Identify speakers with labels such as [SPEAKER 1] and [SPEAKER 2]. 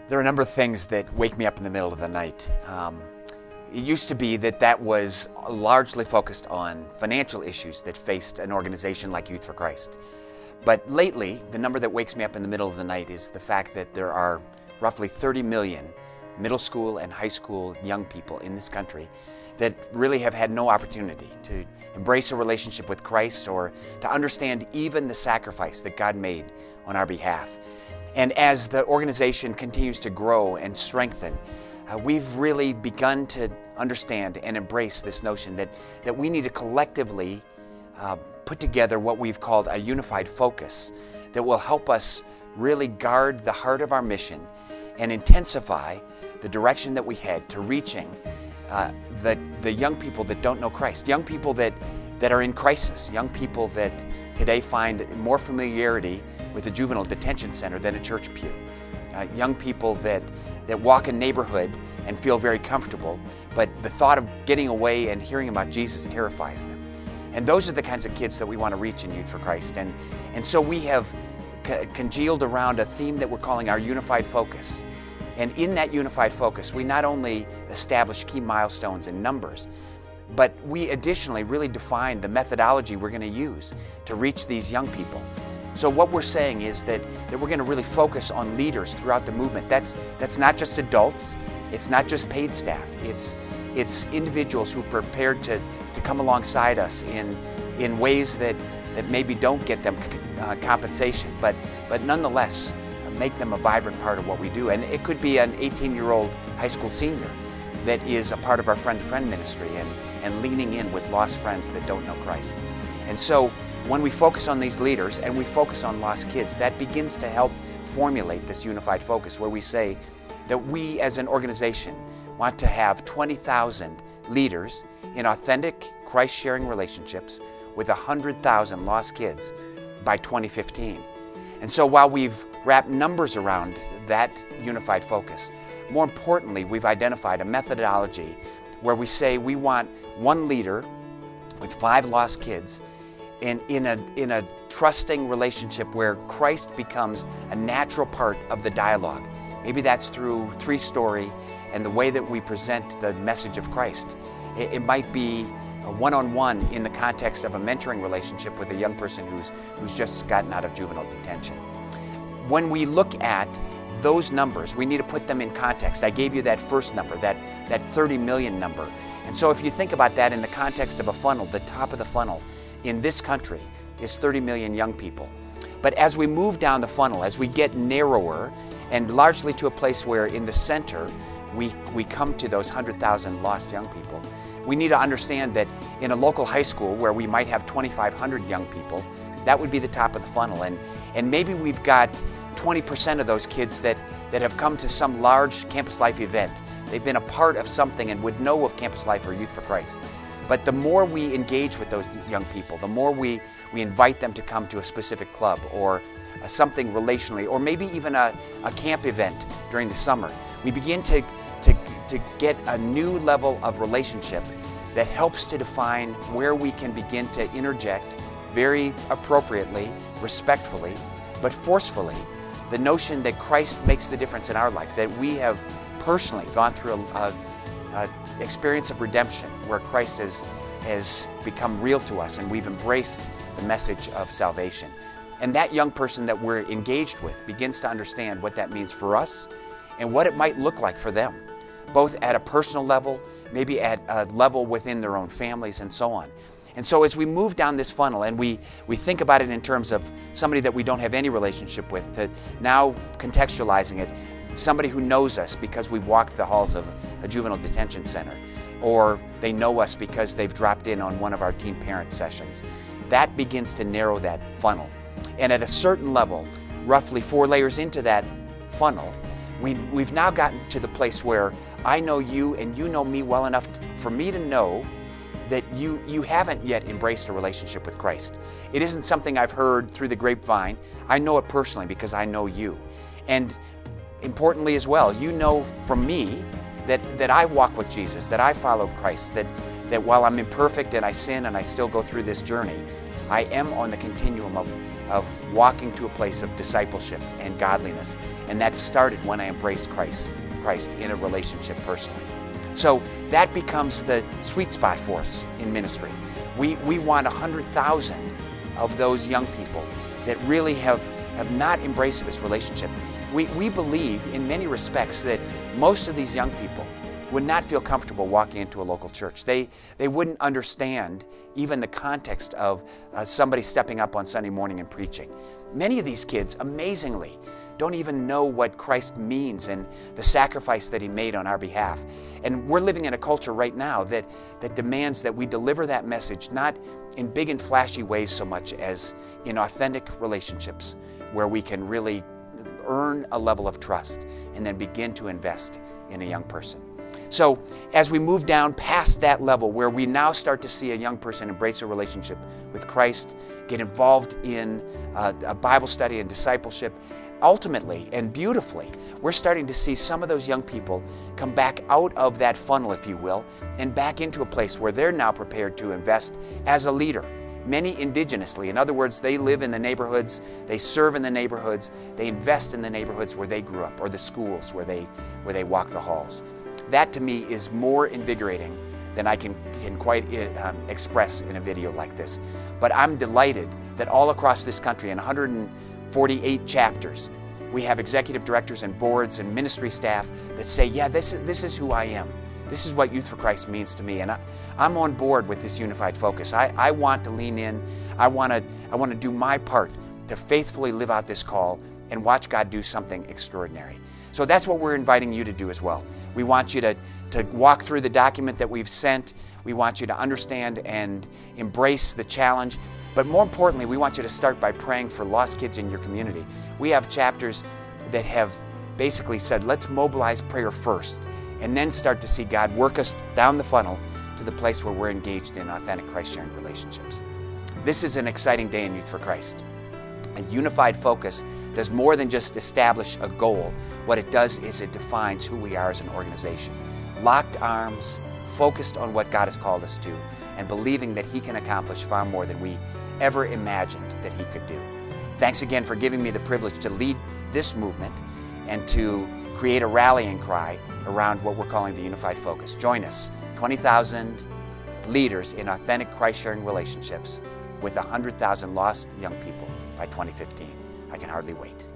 [SPEAKER 1] There are a number of things that wake me up in the middle of the night. It used to be that was largely focused on financial issues that faced an organization like Youth for Christ. But lately, the number that wakes me up in the middle of the night is the fact that there are roughly 30 million middle school and high school young people in this country that really have had no opportunity to embrace a relationship with Christ or to understand even the sacrifice that God made on our behalf. And as the organization continues to grow and strengthen, we've really begun to understand and embrace this notion that we need to collectively put together what we've called a unified focus that will help us really guard the heart of our mission and intensify the direction that we head to reaching the young people that don't know Christ, young people that are in crisis, young people that today find more familiarity with a juvenile detention center than a church pew, young people that walk a neighborhood and feel very comfortable, but the thought of getting away and hearing about Jesus terrifies them. And those are the kinds of kids that we want to reach in Youth for Christ. And so we have congealed around a theme that we're calling our unified focus. And in that unified focus, we not only establish key milestones and numbers, but we additionally really define the methodology we're going to use to reach these young people. So what we're saying is that we're going to really focus on leaders throughout the movement. That's not just adults, it's not just paid staff, it's individuals who are prepared to come alongside us in ways that maybe don't get them compensation, but nonetheless make them a vibrant part of what we do. And it could be an 18-year-old high school senior that is a part of our friend-to-friend ministry and leaning in with lost friends that don't know Christ. And so when we focus on these leaders and we focus on lost kids, that begins to help formulate this unified focus where we say that we as an organization want to have 20,000 leaders in authentic Christ-sharing relationships with 100,000 lost kids by 2015. And so while we've wrapped numbers around that unified focus, more importantly, we've identified a methodology where we say we want one leader with 5 lost kids in a trusting relationship where Christ becomes a natural part of the dialogue. Maybe that's through 3-story and the way that we present the message of Christ. It might be a one-on-one in the context of a mentoring relationship with a young person who's just gotten out of juvenile detention. When we look at those numbers, we need to put them in context. I gave you that first number, that 30 million number. And so if you think about that in the context of a funnel, the top of the funnel in this country is 30 million young people. But as we move down the funnel, as we get narrower and largely to a place where in the center we come to those 100,000 lost young people, we need to understand that in a local high school where we might have 2,500 young people, that would be the top of the funnel. And maybe we've got 20% of those kids that have come to some large Campus Life event. They've been a part of something and would know of Campus Life or Youth for Christ. But the more we engage with those young people, the more we invite them to come to a specific club or something relationally, or maybe even a camp event during the summer, we begin to get a new level of relationship that helps to define where we can begin to interject very appropriately, respectfully, but forcefully, the notion that Christ makes the difference in our life, that we have personally gone through an experience of redemption where Christ has become real to us and we've embraced the message of salvation. And that young person that we're engaged with begins to understand what that means for us and what it might look like for them, both at a personal level, maybe at a level within their own families and so on. And so as we move down this funnel and we think about it in terms of somebody that we don't have any relationship with, to now contextualizing it, somebody who knows us because we've walked the halls of a juvenile detention center, or they know us because they've dropped in on one of our teen parent sessions, that begins to narrow that funnel. And at a certain level, roughly 4 layers into that funnel, we've now gotten to the place where I know you and you know me well enough for me to know that you haven't yet embraced a relationship with Christ. It isn't something I've heard through the grapevine. I know it personally because I know you. And importantly as well, you know from me that I walk with Jesus, that I follow Christ, that while I'm imperfect and I sin and I still go through this journey, I am on the continuum of walking to a place of discipleship and godliness. And that started when I embraced Christ in a relationship personally. So that becomes the sweet spot for us in ministry. We want 100,000 of those young people that really have not embraced this relationship. We believe in many respects that most of these young people would not feel comfortable walking into a local church. They wouldn't understand even the context of somebody stepping up on Sunday morning and preaching. Many of these kids, amazingly, don't even know what Christ means and the sacrifice that He made on our behalf. And we're living in a culture right now that demands that we deliver that message not in big and flashy ways so much as in authentic relationships where we can really earn a level of trust and then begin to invest in a young person. So as we move down past that level where we now start to see a young person embrace a relationship with Christ, get involved in a Bible study and discipleship, ultimately and beautifully, we're starting to see some of those young people come back out of that funnel, if you will, and back into a place where they're now prepared to invest as a leader. Many indigenously. In other words, they live in the neighborhoods, they serve in the neighborhoods, they invest in the neighborhoods where they grew up, or the schools where they walk the halls. That to me is more invigorating than I can quite express in a video like this. But I'm delighted that all across this country in 148 chapters, we have executive directors and boards and ministry staff that say, yeah, this is who I am. This is what Youth for Christ means to me, and I'm on board with this unified focus. I want to lean in. I want to do my part to faithfully live out this call and watch God do something extraordinary. So that's what we're inviting you to do as well. We want you to walk through the document that we've sent. We want you to understand and embrace the challenge. But more importantly, we want you to start by praying for lost kids in your community. We have chapters that have basically said, let's mobilize prayer first, and then start to see God work us down the funnel to the place where we're engaged in authentic Christ-sharing relationships. This is an exciting day in Youth for Christ. A unified focus does more than just establish a goal. What it does is it defines who we are as an organization. Locked arms, focused on what God has called us to, and believing that He can accomplish far more than we ever imagined that He could do. Thanks again for giving me the privilege to lead this movement and to create a rallying cry around what we're calling the unified focus. Join us, 20,000 leaders in authentic Christ-sharing relationships with 100,000 lost young people by 2015. I can hardly wait.